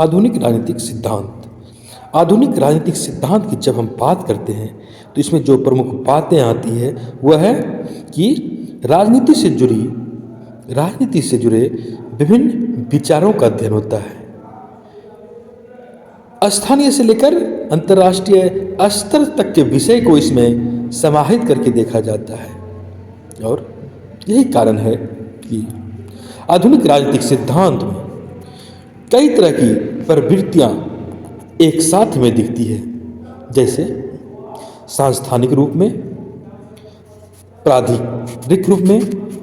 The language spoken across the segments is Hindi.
आधुनिक राजनीतिक सिद्धांत। आधुनिक राजनीतिक सिद्धांत की जब हम बात करते हैं तो इसमें जो प्रमुख बातें आती है वह है कि राजनीति से जुड़े विभिन्न विचारों का अध्ययन होता है। स्थानीय से लेकर अंतर्राष्ट्रीय स्तर तक के विषय को इसमें समाहित करके देखा जाता है और यही कारण है कि आधुनिक राजनीतिक सिद्धांत में कई तरह की प्रवृत्तियां एक साथ में दिखती है, जैसे सांस्थानिक रूप में, प्राधिकृत रूप में,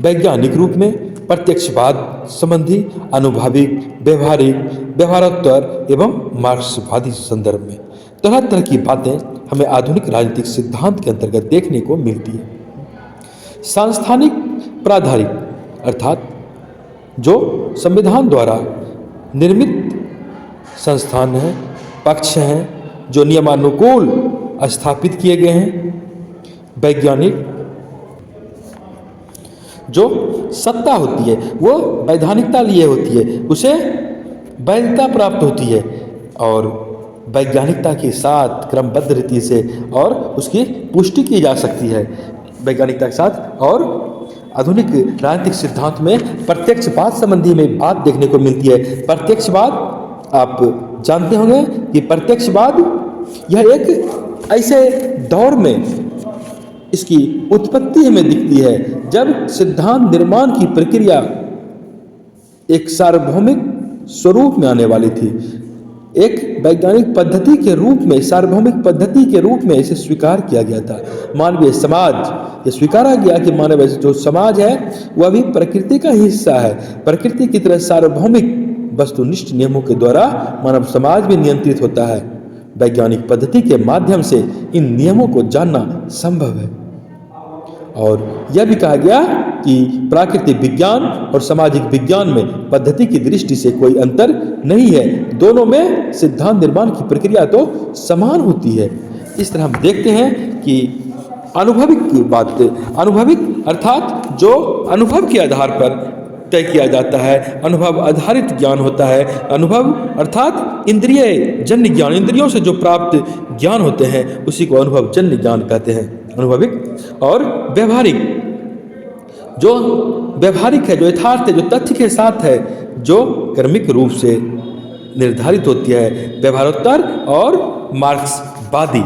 वैज्ञानिक रूप में, प्रत्यक्षवाद संबंधी, अनुभविक, व्यवहारिक, व्यवहारोत्तर एवं मार्क्सवादी संदर्भ में तरह तरह की बातें हमें आधुनिक राजनीतिक सिद्धांत के अंतर्गत देखने को मिलती है। सांस्थानिक प्राधिकृत अर्थात जो संविधान द्वारा निर्मित संस्थान हैं, पक्ष हैं जो नियमानुकूल स्थापित किए गए हैं। वैज्ञानिक जो सत्ता होती है वो वैधानिकता लिए होती है, उसे वैधता प्राप्त होती है और वैज्ञानिकता के साथ क्रमबद्ध रीति से और उसकी पुष्टि की जा सकती है वैज्ञानिकता के साथ। और आधुनिक राजनीतिक सिद्धांत में प्रत्यक्षवाद संबंधी में बात देखने को मिलती है। प्रत्यक्षवाद आप जानते होंगे कि प्रत्यक्षवाद यह एक ऐसे दौर में इसकी उत्पत्ति हमें दिखती है जब सिद्धांत निर्माण की प्रक्रिया एक सार्वभौमिक स्वरूप में आने वाली थी। एक वैज्ञानिक पद्धति के रूप में, सार्वभौमिक पद्धति के रूप में इसे स्वीकार किया गया था। मानवीय समाज ये स्वीकारा गया कि मानव जो समाज है वह भी प्रकृति का हिस्सा है। प्रकृति की तरह सार्वभौमिक वस्तुनिष्ठ नियमों के द्वारा मानव समाज भी नियंत्रित होता है। वैज्ञानिक पद्धति के माध्यम से इन नियमों को जानना संभव है और यह भी कहा गया कि प्राकृतिक विज्ञान और सामाजिक विज्ञान में पद्धति की दृष्टि से कोई अंतर नहीं है, दोनों में सिद्धांत निर्माण की प्रक्रिया तो समान होती है। इस तरह हम देखते हैं कि अनुभविक की बात, अनुभविक अर्थात जो अनुभव के आधार पर तय किया जाता है, अनुभव आधारित ज्ञान होता है। अनुभव अर्थात इंद्रिय जन्य ज्ञान, इंद्रियों से जो प्राप्त ज्ञान होते हैं उसी को अनुभव जन्य ज्ञान कहते हैं, अनुभविक। और व्यवहारिक, जो व्यवहारिक है, जो यथार्थ है, जो तथ्य के साथ है, जो कर्मिक रूप से निर्धारित होती है, व्यवहारोत्तर। और मार्क्सवादी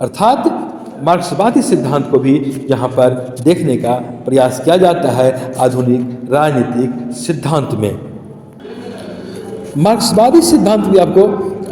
अर्थात मार्क्सवादी सिद्धांत को भी यहाँ पर देखने का प्रयास किया जाता है आधुनिक राजनीतिक सिद्धांत में। मार्क्सवादी सिद्धांत भी आपको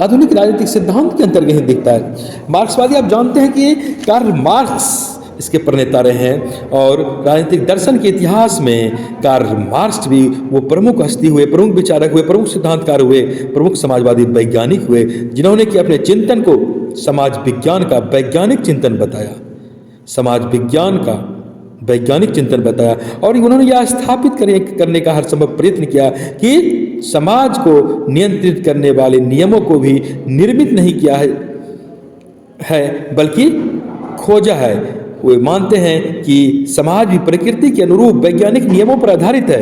आधुनिक राजनीतिक सिद्धांत के अंतर्गत ही दिखता है। मार्क्सवादी आप जानते हैं कि कार्ल मार्क्स इसके प्रणेता रहे हैं और राजनीतिक दर्शन के इतिहास में कार्ल मार्क्स भी वो प्रमुख हस्ती हुए, प्रमुख विचारक हुए, प्रमुख सिद्धांतकार हुए, प्रमुख समाजवादी वैज्ञानिक हुए, जिन्होंने कि अपने चिंतन को समाज विज्ञान का वैज्ञानिक चिंतन बताया, समाज विज्ञान का वैज्ञानिक चिंतन बताया। और उन्होंने यह स्थापित करने का हर संभव प्रयत्न किया कि समाज को नियंत्रित करने वाले नियमों को भी निर्मित नहीं किया है बल्कि खोजा है। वे मानते हैं कि समाज भी प्रकृति के अनुरूप वैज्ञानिक नियमों पर आधारित है।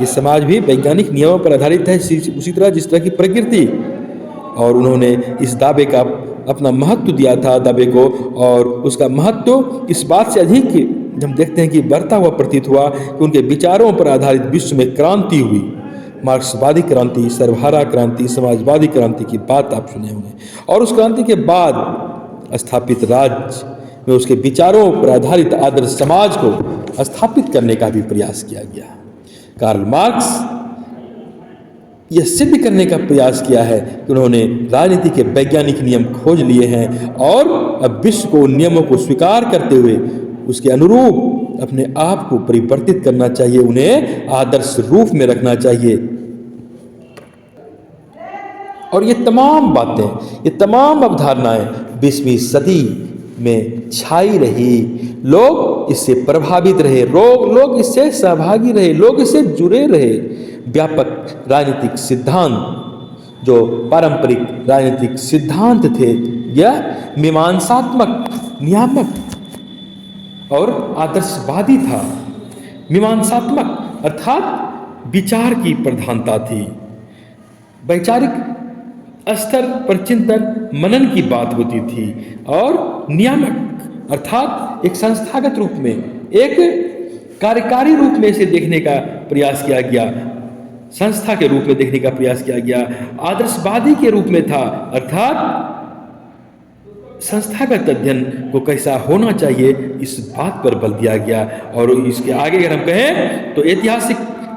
ये समाज भी वैज्ञानिक नियमों पर आधारित है उसी तरह जिस तरह की प्रकृति। और उन्होंने इस दावे का अपना महत्व दिया था दावे को, और उसका महत्व इस बात से अधिक हम देखते हैं कि बढ़ता हुआ प्रतीत हुआ कि उनके विचारों पर आधारित विश्व में क्रांति हुई। मार्क्सवादी क्रांति, सर्वहारा क्रांति, समाजवादी क्रांति की बात आप सुने होंगे। और उस क्रांति के बाद स्थापित राज्य में उसके विचारों पर आधारित आदर्श समाज को स्थापित करने का भी प्रयास किया गया। कार्ल मार्क्स यह सिद्ध करने का प्रयास किया है कि उन्होंने राजनीति के वैज्ञानिक नियम खोज लिए हैं और अब विश्व को उन नियमों को स्वीकार करते हुए उसके अनुरूप अपने आप को परिवर्तित करना चाहिए, उन्हें आदर्श रूप में रखना चाहिए। और ये तमाम बातें, ये तमाम अवधारणाएं 20वीं सदी में छाई रही। लोग इससे प्रभावित रहे, लोग इससे सहभागी रहे, लोग इससे जुड़े रहे। व्यापक राजनीतिक सिद्धांत जो पारंपरिक राजनीतिक सिद्धांत थे, यह मीमांसात्मक, नियामक और आदर्शवादी था। मीमांसात्मक अर्थात विचार की प्रधानता थी, वैचारिक स्तर पर चिंतन मनन की बात होती थी और नियामक अर्थात एक संस्थागत रूप में, एक कार्यकारी रूप में इसे देखने का प्रयास किया गया, संस्था के रूप में देखने का प्रयास किया गया, आदर्शवादी के रूप में था अर्थात संस्थागत अध्ययन को कैसा होना चाहिए इस बात पर बल दिया गया। और इसके आगे अगर हम कहें तो ऐतिहासिक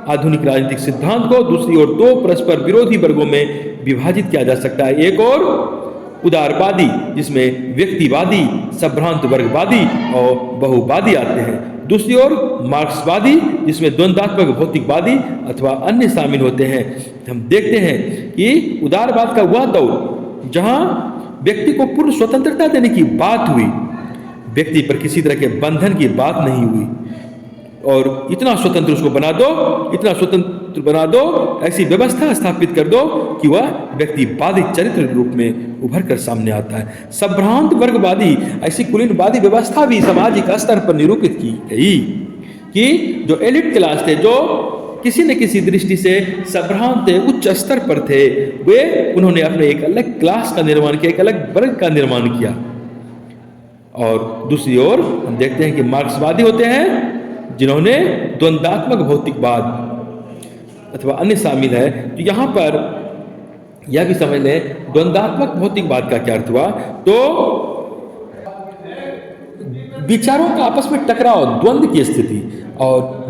आधुनिक राजनीतिक सिद्धांत को दूसरी ओर दो परस्पर विरोधी वर्गों में विभाजित किया जा सकता है। एक और उदारवादी जिसमें व्यक्तिवादी, संभ्रांत वर्गवादी और बहुवादी आते हैं, दूसरी ओर मार्क्सवादी जिसमें द्वंद्वात्मक भौतिकवादी अथवा अन्य शामिल होते हैं। हम देखते हैं कि उदारवाद का वह दौर जहां व्यक्ति को पूर्ण स्वतंत्रता देने की बात हुई, व्यक्ति पर किसी तरह के बंधन की बात नहीं हुई और इतना स्वतंत्र उसको बना दो, इतना स्वतंत्र बना दो, ऐसी व्यवस्था स्थापित कर दो कि वह व्यक्तिवादी चरित्र के रूप में उभर कर सामने आता है। संभ्रांत वर्गवादी ऐसी कुलीनवादी व्यवस्था भी सामाजिक स्तर पर निरूपित की गई कि जो एलिट क्लास थे, जो किसी न किसी दृष्टि से संभ्रांत उच्च स्तर पर थे, वे उन्होंने अपने एक अलग क्लास का निर्माण किया, एक अलग वर्ग का निर्माण किया। और दूसरी ओर हम देखते हैं कि मार्क्सवादी होते हैं जिन्होंने द्वंद्वात्मक भौतिकवाद अथवा अन्य शामिल है। तो यहाँ पर यह भी समझ लें द्वंद्वात्मक भौतिकवाद का क्या अर्थ हुआ, तो विचारों का आपस में टकराव, द्वंद्व की स्थिति, और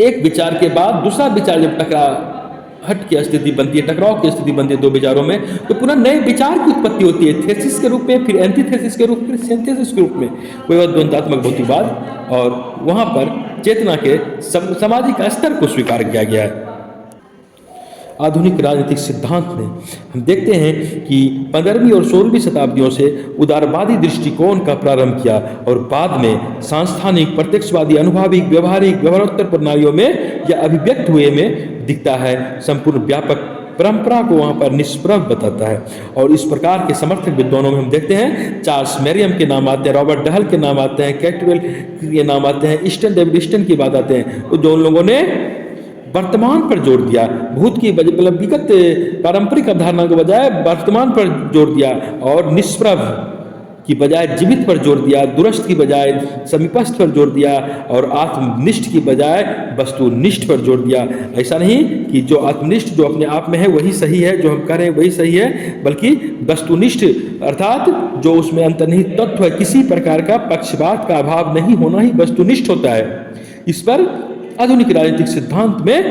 एक विचार के बाद दूसरा विचार जब टकराहट की स्थिति बनती है, टकराव की स्थिति बनती है दो विचारों में, तो पुनः नए विचार की उत्पत्ति होती है, थेसिस के रूप में, फिर एंटीथेसिस के रूप में, फिर सिंथेसिस के रूप में, वह द्वंद्वात्मक भौतिकवाद। और वहां पर चेतना के सामाजिक स्तर को स्वीकार किया गया है। आधुनिक राजनीतिक सिद्धांत ने हम देखते हैं कि 15वीं और 16वीं शताब्दियों से उदारवादी दृष्टिकोण का प्रारंभ किया और बाद में सांस्थानिक, प्रत्यक्षवादी, अनुभाविक, व्यवहारिक, व्यवहारोत्तर प्रणालियों में यह अभिव्यक्त हुए में दिखता है। संपूर्ण व्यापक परंपरा को वहां पर निष्प्रभ बताता है। और इस प्रकार के समर्थक विद्वानों में हम देखते हैं चार्ल्स मेरियम के नाम आते हैं, रॉबर्ट डहल के नाम आते हैं, कैटवेल के नाम आते हैं, ईस्टन डेविड ईस्टन की बात आते हैं, तो जो उन लोगों ने वर्तमान पर जोर दिया, भूत की मतलब विगत पारंपरिक अवधारणा के बजाय वर्तमान पर जोर दिया और निष्प्रभ की बजाय जीवित पर जोर दिया, दूरस्थ की बजाय समीपस्थ पर जोर दिया और आत्मनिष्ठ की बजाय वस्तुनिष्ठ पर जोर दिया। ऐसा नहीं कि जो आत्मनिष्ठ जो अपने आप में है वही सही है, जो हम कह रहे हैं वही सही है, बल्कि वस्तुनिष्ठ अर्थात जो उसमें अंतर्निहित तत्व है, किसी प्रकार का पक्षपात का अभाव नहीं होना ही वस्तुनिष्ठ होता है। इस पर आधुनिक राजनीतिक सिद्धांत में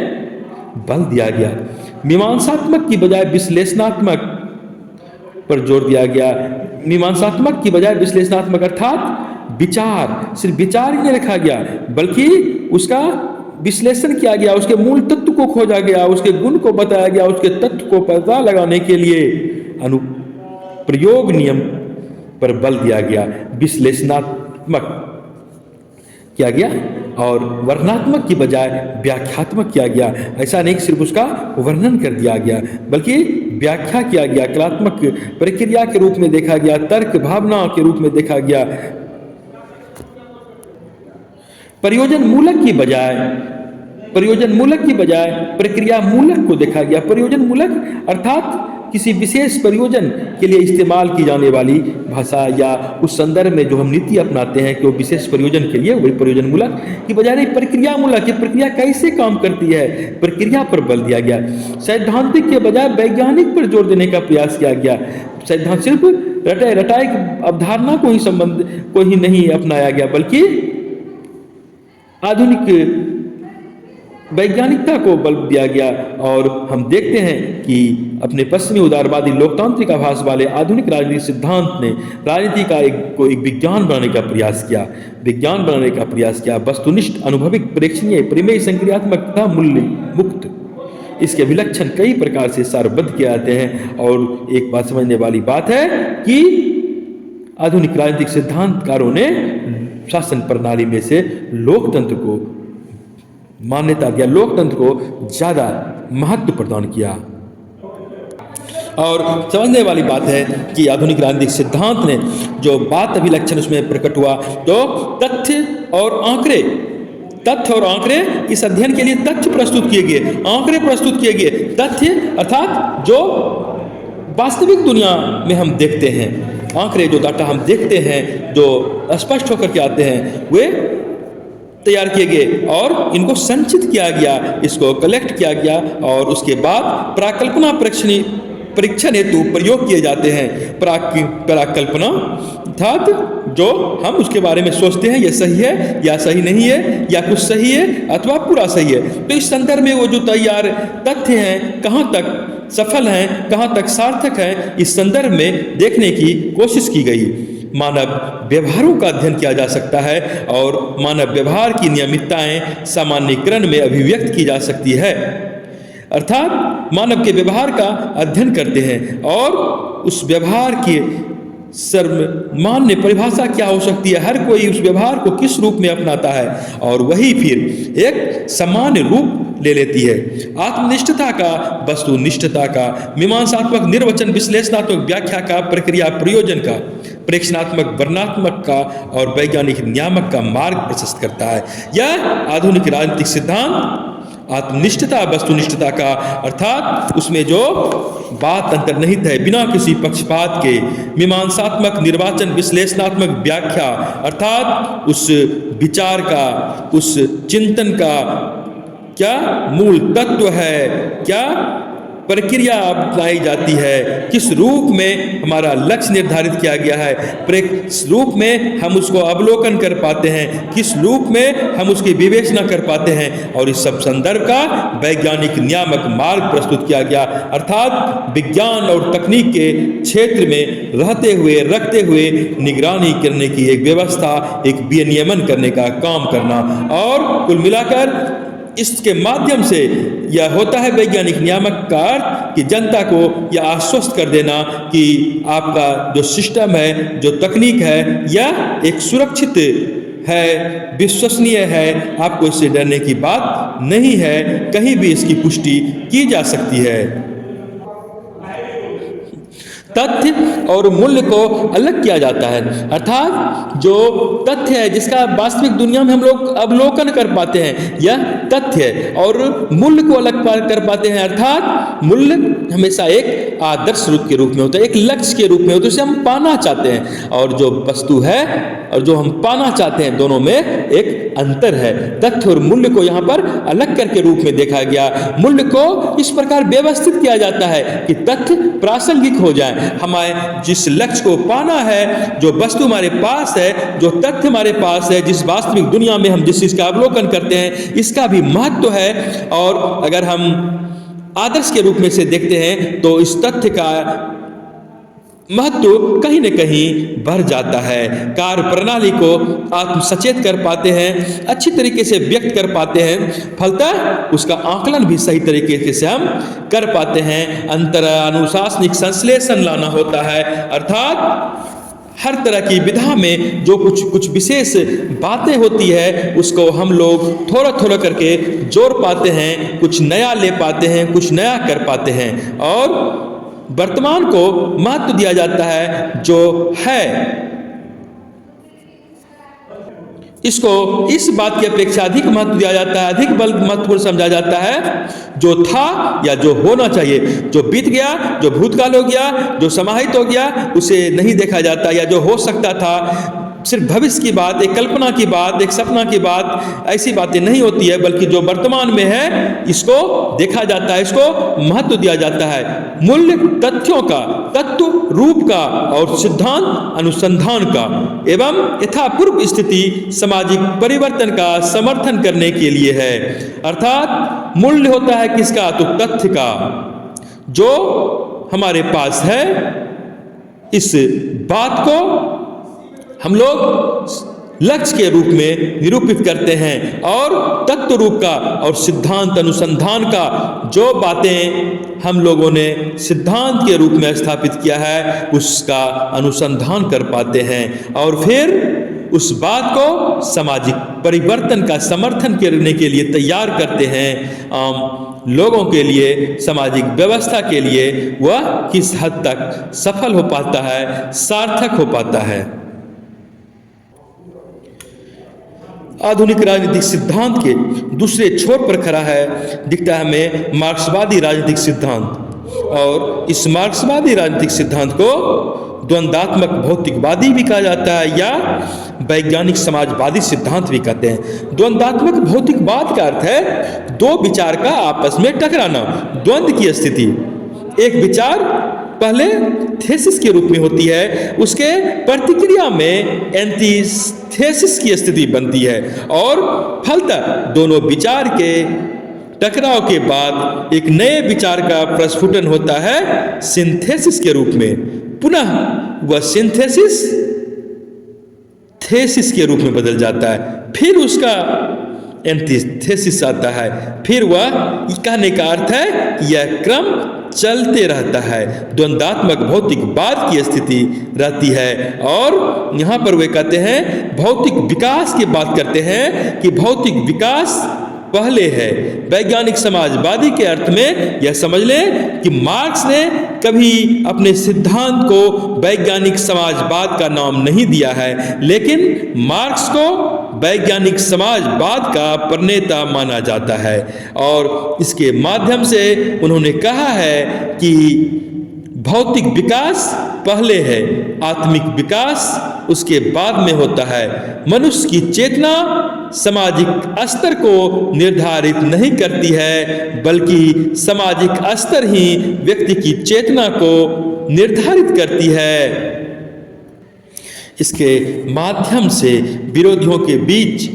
बल दिया गया। मीमांसात्मक की बजाय विश्लेषणात्मक पर जोर दिया गया। मीमांसात्मक की बजाय विश्लेषणात्मक अर्थात विचार, सिर्फ विचार ही नहीं रखा गया बल्कि उसका विश्लेषण किया गया, उसके मूल तत्व को खोजा गया, उसके गुण को बताया गया, उसके तत्व को पता लगाने के लिए अनुप्रयोग नियम पर बल दिया गया, विश्लेषणात्मक किया गया और वर्णनात्मक की बजाय व्याख्यात्मक किया गया। ऐसा नहीं सिर्फ उसका वर्णन कर दिया गया बल्कि व्याख्या किया गया, कलात्मक प्रक्रिया के रूप में देखा गया, तर्क भावना के रूप में देखा गया। प्रयोजन मूलक की बजाय प्रक्रिया मूलक को देखा गया। प्रयोजन मूलक अर्थात किसी विशेष प्रयोजन के लिए इस्तेमाल की जाने वाली भाषा या उस संदर्भ में जो हम नीति अपनाते हैं कि वो विशेष प्रयोजन के लिए, वही प्रयोजन मूलक की बजाय नहीं प्रक्रिया मूलक। ये प्रक्रिया कैसे काम करती है, प्रक्रिया पर बल दिया गया। सैद्धांतिक के बजाय वैज्ञानिक पर जोर देने का प्रयास किया गया। सैद्धांत सिर्फ रटाई अवधारणा को ही नहीं अपनाया गया बल्कि आधुनिक वैज्ञानिकता को बल दिया गया। और हम देखते हैं कि अपने पश्चिमी उदारवादी लोकतांत्रिक आभास वाले आधुनिक राजनीतिक सिद्धांत ने राजनीति का एक विज्ञान बनाने का प्रयास किया, वस्तुनिष्ठ, अनुभविक, प्रेक्षणीय, प्रमेय, संक्रियात्मक तथा मूल्य मुक्त। इसके विलक्षण कई प्रकार से सारबद्ध किए जाते हैं। और एक बात समझने वाली बात है कि आधुनिक राजनीतिक सिद्धांतकारों ने शासन प्रणाली में से लोकतंत्र को मान्यता दिया, लोकतंत्र को ज्यादा महत्व प्रदान किया। और समझने वाली बात है कि आधुनिक राजनीतिक सिद्धांत ने जो बात अभिलक्षण उसमें प्रकट हुआ, तो तथ्य और आंकड़े इस अध्ययन के लिए तथ्य प्रस्तुत किए गए, आंकड़े प्रस्तुत किए गए। तथ्य अर्थात जो वास्तविक दुनिया में हम देखते हैं, आंकड़े जो डाटा हम देखते हैं, जो स्पष्ट होकर के आते हैं, वे तैयार किए गए और इनको संचित किया गया, इसको कलेक्ट किया गया और उसके बाद प्राकल्पना परीक्षण हेतु प्रयोग किए जाते हैं। प्राकल्पना अर्थात जो हम उसके बारे में सोचते हैं ये सही है या सही नहीं है, या कुछ सही है अथवा पूरा सही है। तो इस संदर्भ में वो जो तैयार तथ्य हैं कहाँ तक सफल हैं, कहाँ तक सार्थक हैं, इस संदर्भ में देखने की कोशिश की गई। मानव व्यवहारों का अध्ययन किया जा सकता है और मानव व्यवहार की नियमितताएं सामान्यीकरण में अभिव्यक्त की जा सकती है। अर्थात मानव के व्यवहार का अध्ययन करते हैं और उस व्यवहार की सर्वमान्य परिभाषा क्या हो सकती है, हर कोई उस व्यवहार को किस रूप में अपनाता है और वही फिर एक सामान्य रूप ले लेती है। आत्मनिष्ठता का, वस्तुनिष्ठता का, मीमांसात्मक, निर्वचन, विश्लेषणात्मक, व्याख्या का, प्रक्रिया प्रयोजन का, प्रेक्षणात्मक, वर्णनात्मक का और वैज्ञानिक नियामक का मार्ग प्रशस्त करता है। यह आधुनिक राजनीतिक सिद्धांत आत्मनिष्ठता, वस्तुनिष्ठता का अर्थात उसमें जो बात अंतर्निहित है बिना किसी पक्षपात के, मीमांसात्मक, निर्वाचन, विश्लेषणात्मक, व्याख्या अर्थात उस विचार का, उस चिंतन का क्या मूल तत्व है, क्या प्रक्रिया अपनाई जाती है, किस रूप में हमारा लक्ष्य निर्धारित किया गया है, किस रूप में हम उसको अवलोकन कर पाते हैं, किस रूप में हम उसकी विवेचना कर पाते हैं, और इस सब संदर्भ का वैज्ञानिक नियामक मार्ग प्रस्तुत किया गया। अर्थात विज्ञान और तकनीक के क्षेत्र में रहते हुए, रखते हुए निगरानी करने की एक व्यवस्था, एक विनियमन करने का काम करना, और कुल मिलाकर इसके माध्यम से यह होता है वैज्ञानिक नियामक का अर्थ कि जनता को यह आश्वस्त कर देना कि आपका जो सिस्टम है, जो तकनीक है, यह एक सुरक्षित है, विश्वसनीय है, आपको इससे डरने की बात नहीं है, कहीं भी इसकी पुष्टि की जा सकती है। तथ्य और मूल्य को अलग किया जाता है। अर्थात जो तथ्य है जिसका वास्तविक दुनिया में हम लोग अवलोकन कर पाते हैं, यह तथ्य है, और मूल्य को अलग कर पाते हैं। अर्थात मूल्य हमेशा एक आदर्श रूप के रूप में होता है, एक लक्ष्य के रूप में होता है, उसे हम पाना चाहते हैं, और जो वस्तु है और जो हम पाना चाहते हैं दोनों में एक अंतर है। तथ्य और मूल्य को यहाँ पर अलग करके रूप में देखा गया। मूल्य को इस प्रकार व्यवस्थित किया जाता है कि तथ्य प्रासंगिक हो जाए, हमें जिस लक्ष्य को पाना है, जो वस्तु हमारे पास है, जो तथ्य हमारे पास है, जिस वास्तविक दुनिया में हम जिस चीज का अवलोकन करते हैं, इसका भी महत्व है। और अगर हम आदर्श के रूप में से देखते हैं तो इस तथ्य का महत्व कहीं न कहीं बढ़ जाता है। कार्य प्रणाली को आत्मसचेत कर पाते हैं, अच्छी तरीके से व्यक्त कर पाते हैं, फलतः उसका आकलन भी सही तरीके से हम कर पाते हैं। अंतर अनुशासनिक संश्लेषण लाना होता है, अर्थात हर तरह की विधा में जो कुछ विशेष बातें होती है उसको हम लोग थोड़ा थोड़ा करके जोड़ पाते हैं, कुछ नया ले पाते हैं, कुछ नया कर पाते हैं, और वर्तमान को महत्व दिया जाता है जो है, इसको इस बात की अपेक्षा अधिक महत्व दिया जाता है, अधिक बल महत्वपूर्ण समझा जाता है। जो था या जो होना चाहिए, जो बीत गया, जो भूतकाल हो गया, जो समाहित हो गया, उसे नहीं देखा जाता, या जो हो सकता था, सिर्फ भविष्य की बात, एक कल्पना की बात, एक सपना की बात, ऐसी बातें नहीं होती है, बल्कि जो वर्तमान में है इसको देखा जाता है, इसको महत्व दिया जाता है। मूल्य तथ्यों का, तत्व रूप का और सिद्धांत अनुसंधान का एवं यथापूर्व स्थिति सामाजिक परिवर्तन का समर्थन करने के लिए है। अर्थात मूल्य होता है किसका? तो तथ्य का, जो हमारे पास है, इस बात को हम लोग लक्ष्य के रूप में निरूपित करते हैं, और तत्व रूप का और सिद्धांत अनुसंधान का, जो बातें हम लोगों ने सिद्धांत के रूप में स्थापित किया है उसका अनुसंधान कर पाते हैं, और फिर उस बात को सामाजिक परिवर्तन का समर्थन करने के लिए तैयार करते हैं। आम लोगों के लिए, सामाजिक व्यवस्था के लिए वह किस हद तक सफल हो पाता है, सार्थक हो पाता है। आधुनिक राजनीतिक सिद्धांत के दूसरे छोर पर खड़ा है, दिखता है हमें मार्क्सवादी राजनीतिक सिद्धांत। और इस मार्क्सवादी राजनीतिक सिद्धांत को द्वंद्वात्मक भौतिकवादी भी कहा जाता है या वैज्ञानिक समाजवादी सिद्धांत भी कहते हैं। द्वंद्वात्मक भौतिकवाद का अर्थ है दो विचार का आपस में टकराना, द्वंद्व की स्थिति। एक विचार पहले थेसिस के रूप में होती है, उसके प्रतिक्रिया में एंटीथेसिस की स्थिति बनती है और फलतः दोनों विचार के टकराव के बाद एक नए विचार का प्रस्फुटन होता है सिंथेसिस के रूप में। पुनः वह सिंथेसिस थेसिस के रूप में बदल जाता है, फिर उसका एंटीथेसिस आता है, फिर वह कहने का अर्थ है कि यह क्रम चलते रहता है, द्वंद्वात्मक भौतिकवाद की स्थिति रहती है। और यहाँ पर वे कहते हैं भौतिक विकास की बात करते हैं कि भौतिक विकास पहले है। वैज्ञानिक समाजवादी के अर्थ में यह समझ लें कि मार्क्स ने कभी अपने सिद्धांत को वैज्ञानिक समाजवाद का नाम नहीं दिया है, लेकिन मार्क्स को वैज्ञानिक समाजवाद का प्रणेता माना जाता है और इसके माध्यम से उन्होंने कहा है कि भौतिक विकास पहले है, आत्मिक विकास उसके बाद में होता है। मनुष्य की चेतना सामाजिक स्तर को निर्धारित नहीं करती है, बल्कि सामाजिक स्तर ही व्यक्ति की चेतना को निर्धारित करती है। इसके माध्यम से विरोधियों के बीच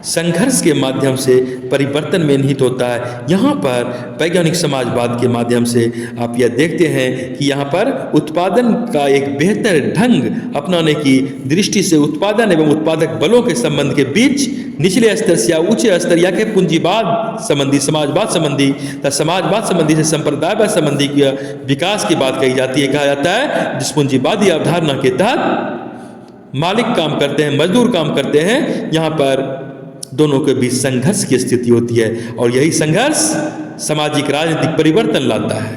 संघर्ष के माध्यम से परिवर्तन में निहित होता है। यहाँ पर वैज्ञानिक समाजवाद के माध्यम से आप यह देखते हैं कि यहाँ पर उत्पादन का एक बेहतर ढंग अपनाने की दृष्टि से उत्पादन एवं उत्पादक बलों के संबंध के बीच निचले स्तर से या ऊंचे स्तर या के पूंजीवाद संबंधी, समाजवाद संबंधी, समाजवाद संबंधी से संप्रदायवाद संबंधी विकास की बात कही जाती है। कहा जाता है जिस पूंजीवादी अवधारणा के तहत मालिक काम करते हैं, मजदूर काम करते हैं, यहाँ पर दोनों के बीच संघर्ष की स्थिति होती है और यही संघर्ष सामाजिक राजनीतिक परिवर्तन लाता है।